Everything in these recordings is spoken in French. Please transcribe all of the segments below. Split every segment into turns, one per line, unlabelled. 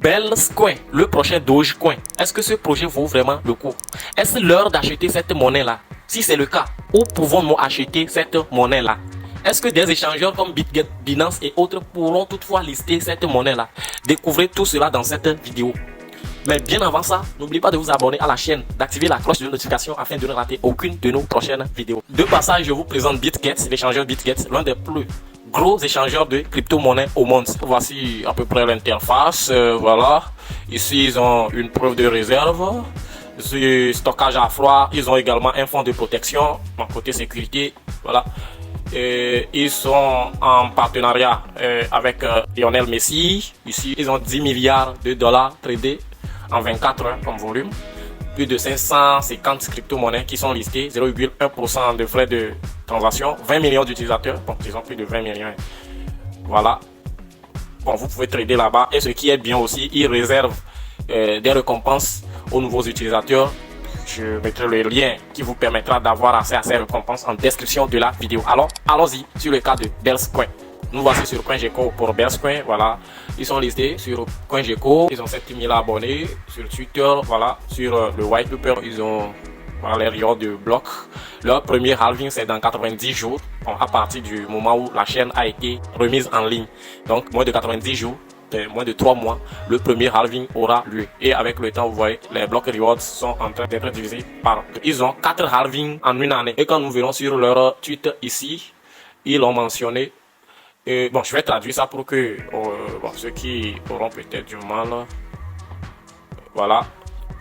Bellscoin, le prochain Dogecoin. Est-ce que ce projet vaut vraiment le coup? Est-ce l'heure d'acheter cette monnaie-là? Si c'est le cas, où pouvons-nous acheter cette monnaie-là? Est-ce que des échangeurs comme BitGet, Binance et autres pourront toutefois lister cette monnaie-là? Découvrez tout cela dans cette vidéo. Mais bien avant ça, n'oubliez pas de vous abonner à la chaîne, d'activer la cloche de notification afin de ne rater aucune de nos prochaines vidéos. De passage, je vous présente BitGet, l'échangeur BitGet, l'un des plus gros échangeurs de crypto-monnaies au monde. Voici à peu près l'interface. Voilà. Ici, ils ont une preuve de réserve. Ici, stockage à froid. Ils ont également un fonds de protection. Côté sécurité. Voilà. Et ils sont en partenariat avec Lionel Messi. Ici, ils ont 10 milliards de dollars tradés en 24 heures comme volume. Plus de 550 crypto-monnaies qui sont listées, 0,1% de frais de transaction, 20 millions d'utilisateurs, bon, ils ont plus de 20 millions. Voilà. Bon, vous pouvez trader là-bas. Et ce qui est bien aussi, ils réservent des récompenses aux nouveaux utilisateurs. Je mettrai le lien qui vous permettra d'avoir accès à ces récompenses en description de la vidéo. Alors, allons-y sur le cas de Bellscoin. Nous voici sur CoinGecko pour Bellscoin, voilà. Ils sont listés sur CoinGecko, ils ont 7000 abonnés. Sur Twitter, voilà. Sur le white paper, ils ont voilà, les rewards de bloc. Leur premier halving, c'est dans 90 jours, bon, à partir du moment où la chaîne a été remise en ligne. Donc, moins de 90 jours, moins de 3 mois, le premier halving aura lieu. Et avec le temps, vous voyez, les blocs rewards sont en train d'être divisés par 2. Ils ont 4 halvings en une année. Et quand nous verrons sur leur tweet ici, ils l'ont mentionné. Et bon, je vais traduire ça pour que bon, ceux qui auront peut-être du mal, voilà.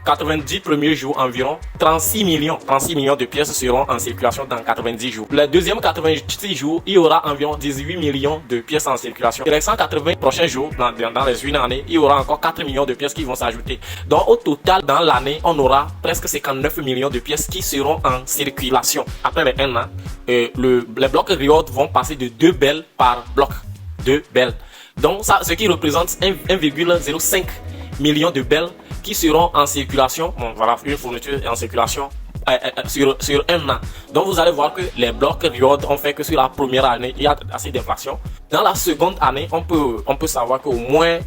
90 premiers jours environ, 36 millions de pièces seront en circulation dans 90 jours. Les deuxièmes 86 jours, il y aura environ 18 millions de pièces en circulation. Et les 180 prochains jours, dans les une année, il y aura encore 4 millions de pièces qui vont s'ajouter. Donc au total, dans l'année, on aura presque 59 millions de pièces qui seront en circulation. Après les 1 an, les blocs reward vont passer de 2 bells par bloc. 2 bells. Donc ça, ce qui représente 1,05 million de bells qui seront en circulation. Bon, voilà, une fourniture en circulation sur 1 an. Donc vous allez voir que les blocs reward ont fait que sur la première année, il y a assez d'inflation. Dans la seconde année, on peut savoir qu'au moins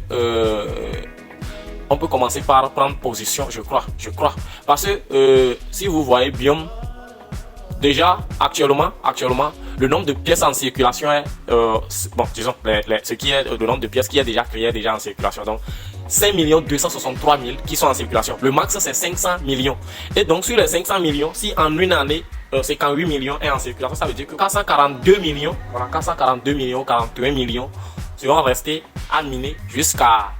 on peut commencer par prendre position, je crois. Parce que si vous voyez bien, déjà actuellement, le nombre de pièces en circulation est bon, disons ce qui est le nombre de pièces qui est déjà créé déjà en circulation. Donc 5 263 000 qui sont en circulation. Le max, c'est 500 millions. Et donc, sur les 500 millions, si en une année, 58 millions est en circulation, ça veut dire que 442 millions, voilà, 442 millions, 41 millions seront restés à miner jusqu'à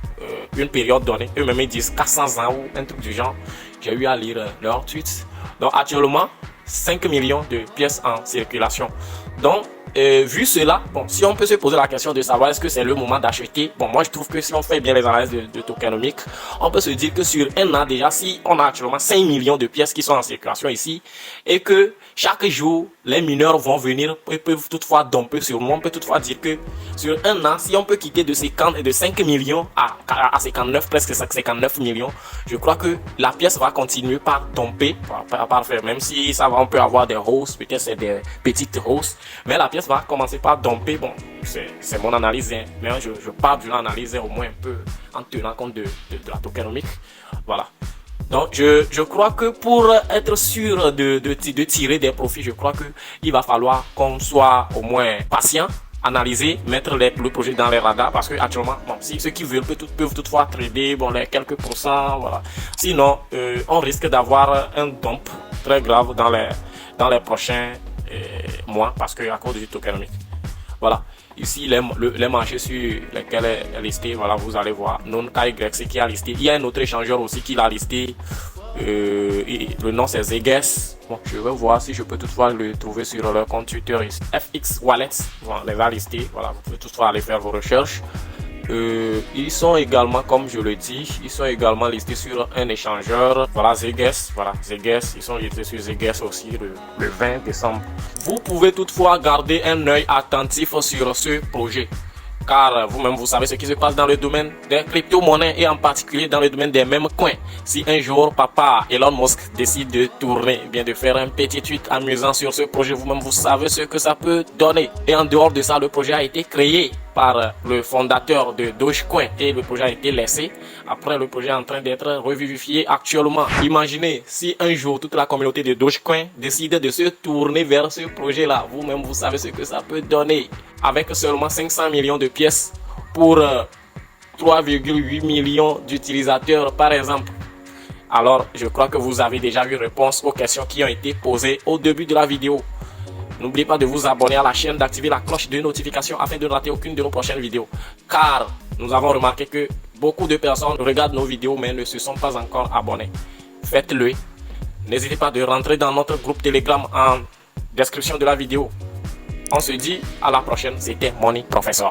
une période donnée. Eux-mêmes, ils disent 400 ans ou un truc du genre. J'ai eu à lire leurs tweets. Donc, actuellement, 5 millions de pièces en circulation. Donc, vu cela, bon, si on peut se poser la question de savoir est-ce que c'est le moment d'acheter, bon, moi je trouve que si on fait bien les analyses de tokenomics, on peut se dire que sur 1 an déjà, si on a actuellement 5 millions de pièces qui sont en circulation ici, et que chaque jour, les mineurs vont venir et peuvent toutefois dumper sur moi, on peut toutefois dire que sur 1 an, si on peut quitter de 5 millions à 59, presque 59 millions, je crois que la pièce va continuer par dumper, par faire, même si ça va, on peut avoir des hausses, peut-être c'est des petites hausses, mais la pièce va commencer par dumper. Bon, c'est mon analyse, hein, mais je parle d'une analyse au moins un peu en tenant compte de la tokenomics. Voilà. Donc, je crois que pour être sûr de tirer des profits, je crois que il va falloir qu'on soit au moins patient, analyser, mettre le projet dans les radars, parce que actuellement, bon, si ceux qui veulent peuvent toutefois trader, bon, les quelques pourcents, voilà. Sinon, on risque d'avoir un dump très grave dans les prochains mois, parce que à cause du tokenomics. Voilà. Ici, les marchés sur lesquels est listé, voilà, vous allez voir. Non-KYC qui a listé. Il y a un autre échangeur aussi qui l'a listé. Le nom c'est Zeges. Bon, je vais voir si je peux toutefois le trouver sur leur compte Twitter. FX Wallet, voilà, les a listés. Voilà, vous pouvez toutefois aller faire vos recherches. Ils sont également, comme je le dis, ils sont également listés sur un échangeur. Voilà, Zeges. Voilà, Zeges. Ils sont listés sur Zeges aussi le 20 décembre. Vous pouvez toutefois garder un œil attentif sur ce projet. car vous-même vous savez ce qui se passe dans le domaine des crypto-monnaies et en particulier dans le domaine des mêmes coins. Si un jour papa Elon Musk décide de tourner, bien de faire un petit tweet amusant sur ce projet, vous-même vous savez ce que ça peut donner. Et en dehors de ça, le projet a été créé par le fondateur de Dogecoin et le projet a été laissé. Après, le projet est en train d'être revivifié actuellement. Imaginez si un jour toute la communauté de Dogecoin décide de se tourner vers ce projet-là. Vous-même vous savez ce que ça peut donner. Avec seulement 500 millions de pièces pour 3,8 millions d'utilisateurs par exemple. Alors, je crois que vous avez déjà eu réponse aux questions qui ont été posées au début de la vidéo. N'oubliez pas de vous abonner à la chaîne, d'activer la cloche de notification afin de ne rater aucune de nos prochaines vidéos. Car nous avons remarqué que beaucoup de personnes regardent nos vidéos mais ne se sont pas encore abonnés. Faites-le. N'hésitez pas de rentrer dans notre groupe Telegram en description de la vidéo. On se dit à la prochaine. C'était Money Professor.